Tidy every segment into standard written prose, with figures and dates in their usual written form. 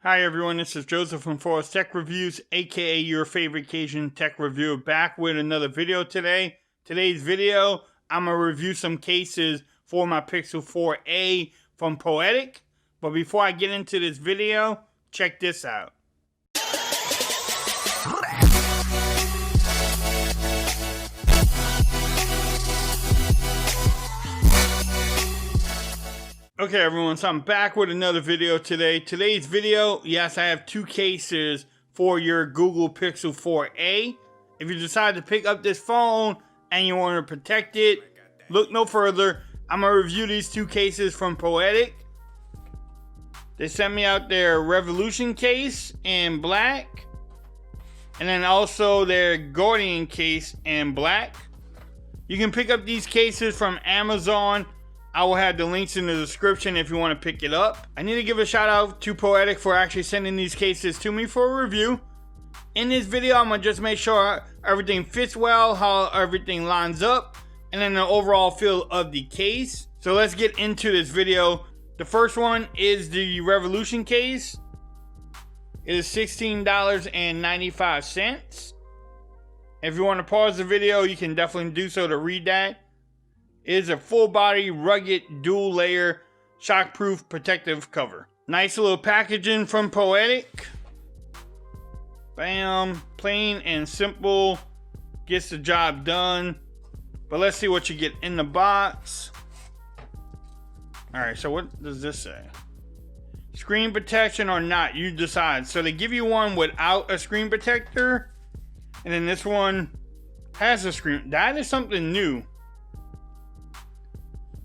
Hi everyone, this is Joseph from Forest Tech Reviews, aka your favorite Cajun tech reviewer, back with another video today. Today's video, I'm going to review some cases for my Pixel 4a from Poetic. But before I get into this video, check this out. Okay everyone, so I'm back with another video today. Today's video, yes, I have two cases for your Google Pixel 4a. If you decide to pick up this phone and you want to protect it, look no further. I'm going to review these two cases from Poetic. They sent me out their Revolution case in black, and then also their Guardian case in black. You can pick up these cases from Amazon. I will have the links in the description if you want to pick it up. I need to give a shout out to Poetic for actually sending these cases to me for a review. In this video, I'm going to just make sure everything fits well, how everything lines up, and then the overall feel of the case. So let's get into this video. The first one is the Revolution case. It is $16.95. If you want to pause the video, you can definitely do so to read that. It is a full body, rugged, dual layer, shockproof protective cover. Nice little packaging from Poetic. Bam, plain and simple, gets the job done. But let's see what you get in the box. Alright, so what does this say? Screen protection or not, you decide. So they give you one without a screen protector, and then this one has a screen. That is something new.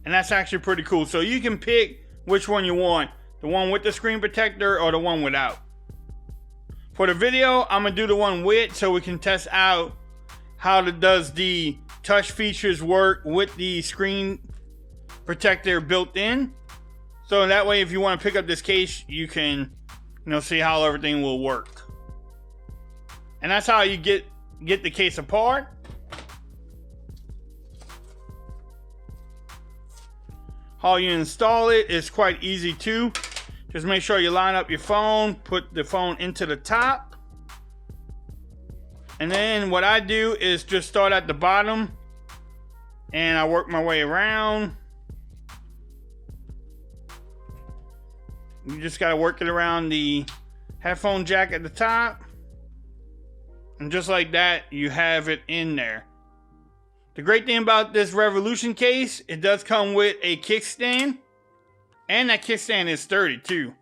And that's actually pretty cool. So you can pick which one you want. The one with the screen protector or the one without. For the video, I'm going to do the one with so we can test out how does the touch features work with the screen protector built in. So that way if you want to pick up this case, you can see how everything will work. And that's how you get the case apart. How you install it is quite easy too. Just make sure you line up your phone, put the phone into the top. And then what I do is just start at the bottom and I work my way around. You just got to work it around the headphone jack at the top. And just like that, you have it in there. The great thing about this Revolution case, it does come with a kickstand. And that kickstand is sturdy too.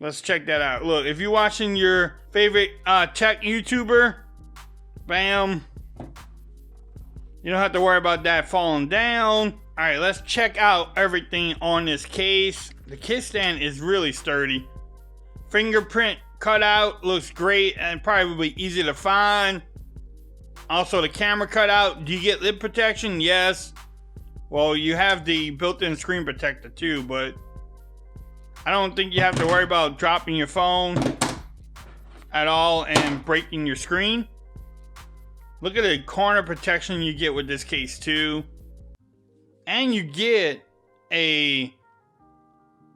Let's check that out. Look, if you're watching your favorite tech YouTuber, bam, you don't have to worry about that falling down. All right, let's check out everything on this case. The kickstand is really sturdy. Fingerprint cutout looks great and probably easy to find. Also, the camera cutout. Do you get lid protection? Yes. Well, you have the built-in screen protector too, but I don't think you have to worry about dropping your phone at all and breaking your screen. Look at the corner protection you get with this case too. And you get a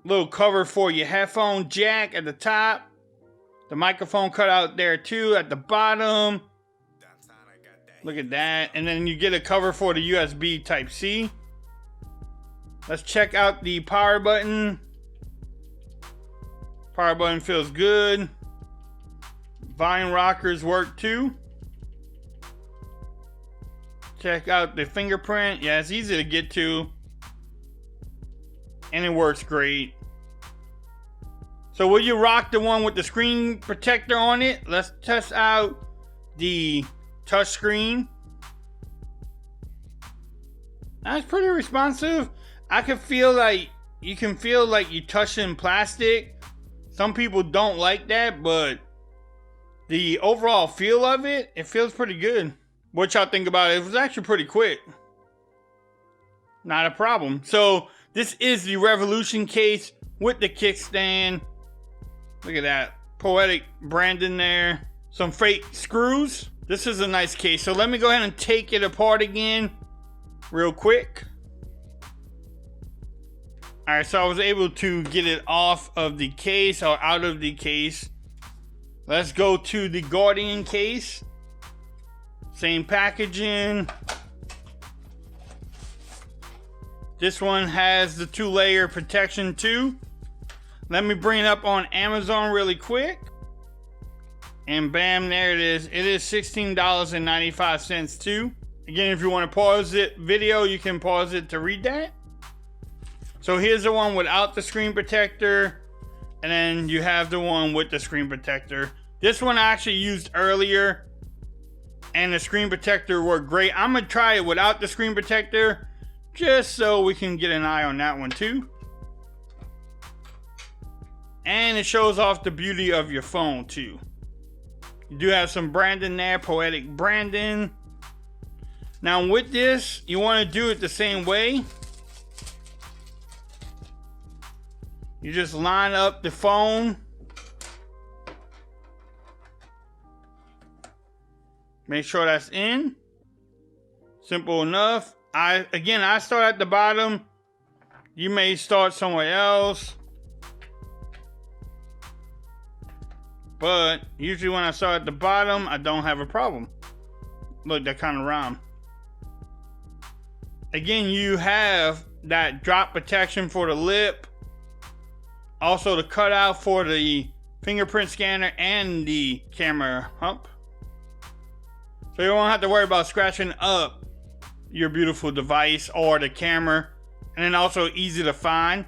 little cover for your headphone jack at the top. The microphone cutout there too at the bottom. Look at that. And then you get a cover for the USB Type-C. Let's check out the power button. Power button feels good. Volume rockers work too. Check out the fingerprint. Yeah, it's easy to get to. And it works great. So will you rock the one with the screen protector on it? Let's test out the touch screen. That's pretty responsive. I can feel like you can feel like you touching plastic. Some people don't like that, but the overall feel of it, it feels pretty good. What y'all think about it? It was actually pretty quick. Not a problem. So this is the Revolution case with the kickstand. Look at that. Poetic branding there. Some fake screws. This is a nice case. So let me go ahead and take it apart again real quick. Alright, so I was able to get it off of the case or out of the case. Let's go to the Guardian case. Same packaging. This one has the 2-layer protection too. Let me bring it up on Amazon really quick. And bam, there it is. It is $16.95 too. Again, if you want to pause the video, you can pause it to read that. So here's the one without the screen protector. And then you have the one with the screen protector. This one I actually used earlier. And the screen protector worked great. I'm going to try it without the screen protector, just so we can get an eye on that one too. And it shows off the beauty of your phone too. You do have some branding there, Poetic branding. Now with this, you want to do it the same way. You just line up the phone. Make sure that's in. Simple enough. I start at the bottom. You may start somewhere else. But usually when I start at the bottom, I don't have a problem. Look, that kind of rhyme. Again, you have that drop protection for the lip. Also the cutout for the fingerprint scanner and the camera hump. So you won't have to worry about scratching up your beautiful device or the camera. And then also easy to find.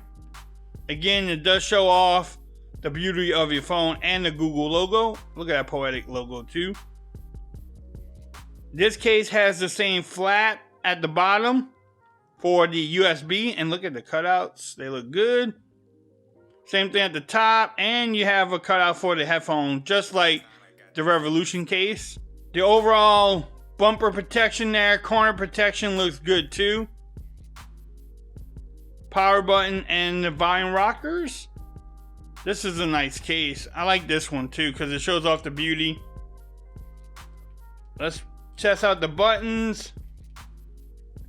Again, it does show off the beauty of your phone and the Google logo. Look at that Poetic logo too. This case has the same flap at the bottom for the USB. And look at the cutouts. They look good. Same thing at the top. And you have a cutout for the headphone, just like the Revolution case. The overall bumper protection there, corner protection looks good too. Power button and the volume rockers. This is a nice case. I like this one too because it shows off the beauty. Let's test out the buttons.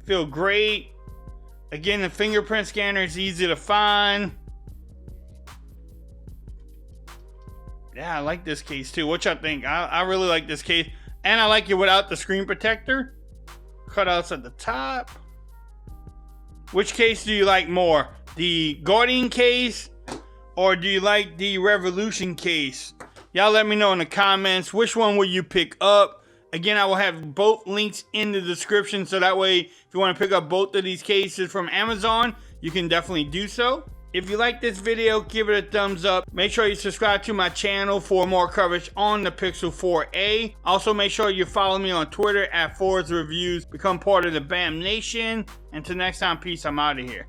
Feel great. Again, the fingerprint scanner is easy to find. Yeah, I like this case too. What y'all think? I really like this case. And I like it without the screen protector. Cutouts at the top. Which case do you like more? The Guardian case? Or do you like the Revolution case? Y'all let me know in the comments. Which one will you pick up? Again, I will have both links in the description. So that way, if you want to pick up both of these cases from Amazon, you can definitely do so. If you like this video, give it a thumbs up. Make sure you subscribe to my channel for more coverage on the Pixel 4a. Also, make sure you follow me on Twitter at Forza Reviews. Become part of the BAM Nation. Until next time, peace. I'm out of here.